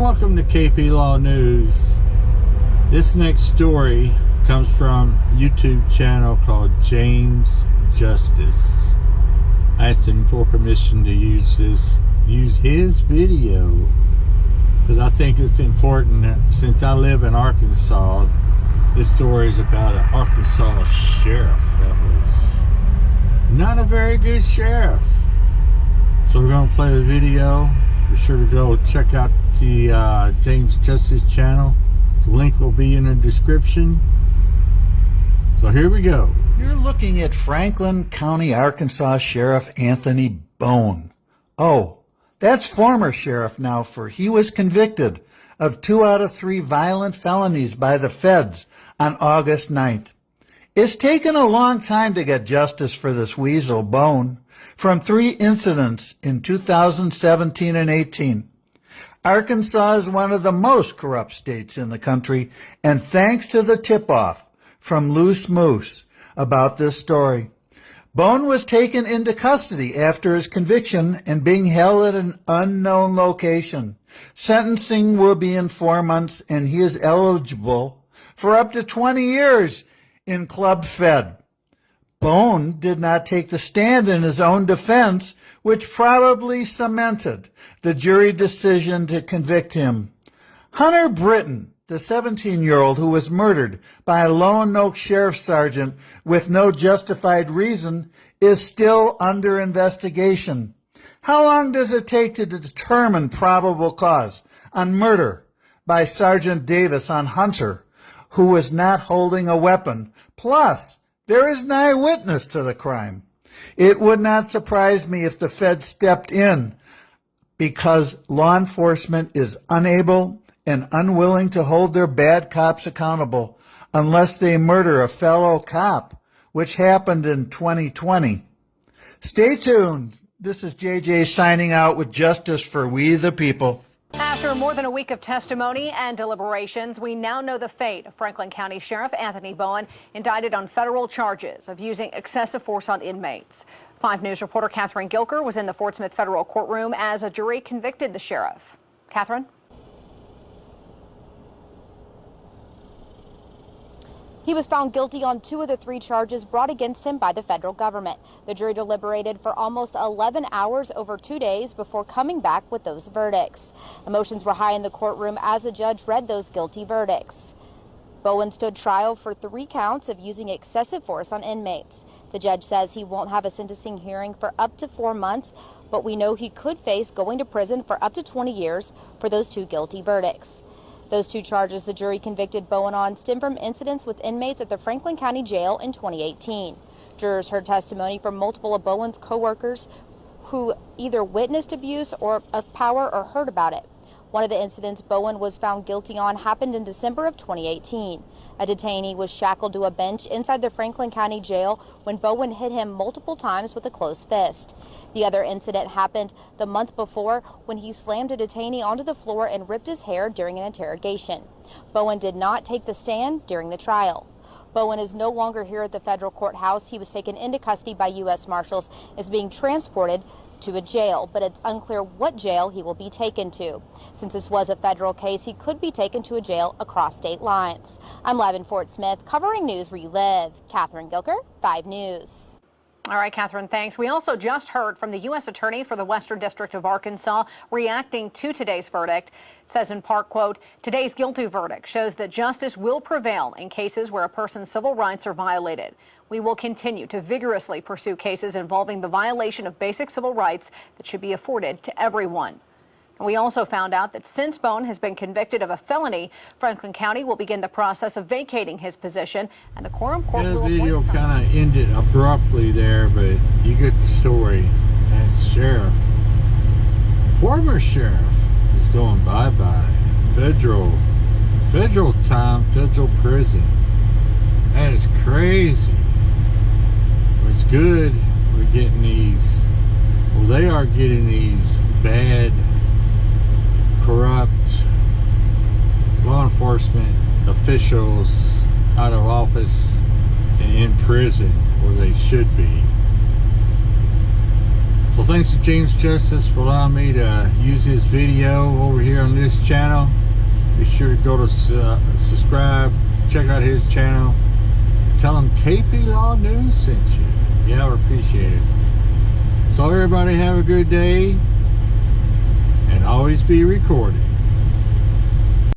welcome to KP Law News. This next story comes from a YouTube channel called James Justice. I asked him for permission to use his video because I think it's important. Since I live in Arkansas, this story is about an Arkansas sheriff that was not a very good sheriff. So we're going to play the video. Be sure to go check out the James Justice channel. The link will be in the description. So here we go. You're looking at Franklin County, Arkansas Sheriff Anthony Bone. Oh, that's former sheriff now, for he was convicted of 2 out of 3 violent felonies by the feds on August 9th. It's taken a long time to get justice for this weasel Bone. From 3 incidents in 2017 and 18. Arkansas is one of the most corrupt states in the country, and thanks to the tip-off from Loose Moose about this story. Bone was taken into custody after his conviction and being held at an unknown location. Sentencing will be in 4 months, and he is eligible for up to 20 years in Club Fed. Bone did not take the stand in his own defense, which probably cemented the jury decision to convict him. Hunter Britton, the 17-year-old who was murdered by a Lone Oak sheriff sergeant with no justified reason, is still under investigation. How long does it take to determine probable cause on murder by Sergeant Davis on Hunter, who was not holding a weapon? Plus, there is an eyewitness to the crime. It would not surprise me if the Fed stepped in because law enforcement is unable and unwilling to hold their bad cops accountable unless they murder a fellow cop, which happened in 2020. Stay tuned. This is JJ signing out with justice for we the people. After more than a week of testimony and deliberations, we now know the fate of Franklin County Sheriff Anthony Bone, indicted on federal charges of using excessive force on inmates. 5 News reporter Catherine Gilker was in the Fort Smith federal courtroom as a jury convicted the sheriff. Catherine? He was found guilty on 2 of the 3 charges brought against him by the federal government. The jury deliberated for almost 11 hours over 2 days before coming back with those verdicts. Emotions were high in the courtroom as the judge read those guilty verdicts. Bowen stood trial for 3 counts of using excessive force on inmates. The judge says he won't have a sentencing hearing for up to 4 months, but we know he could face going to prison for up to 20 years for those 2 guilty verdicts. Those 2 charges the jury convicted Bowen on stem from incidents with inmates at the Franklin County Jail in 2018. Jurors heard testimony from multiple of Bowen's co-workers who either witnessed abuse of power or heard about it. One of the incidents Bowen was found guilty on happened in December of 2018. A detainee was shackled to a bench inside the Franklin County Jail when Bowen hit him multiple times with a closed fist. The other incident happened the month before when he slammed a detainee onto the floor and ripped his hair during an interrogation. Bowen did not take the stand during the trial. Bowen is no longer here at the federal courthouse. He was taken into custody by U.S. Marshals and is being transported to a jail, but it's unclear what jail he will be taken to. Since this was a federal case, he could be taken to a jail across state lines. I'm live in Fort Smith, covering news where you live. Catherine Gilker, 5 News. All right, Catherine, thanks. We also just heard from the U.S. Attorney for the Western District of Arkansas reacting to today's verdict. It says in part, quote, today's guilty verdict shows that justice will prevail in cases where a person's civil rights are violated. We will continue to vigorously pursue cases involving the violation of basic civil rights that should be afforded to everyone. And we also found out that since Bone has been convicted of a felony, Franklin County will begin the process of vacating his position, and the quorum court will The video kind of ended abruptly there, but you get the story. As sheriff, former sheriff, is going bye-bye. Federal time, federal prison. That is crazy. It's good we're getting these, well, they are getting these bad, corrupt law enforcement officials out of office and in prison where they should be. So thanks to James Justice for allowing me to use his video over here on this channel. Be sure to go to subscribe, check out his channel. Tell him KP Law News sent you. Yeah, I would appreciate it. So everybody have a good day, and always be recorded.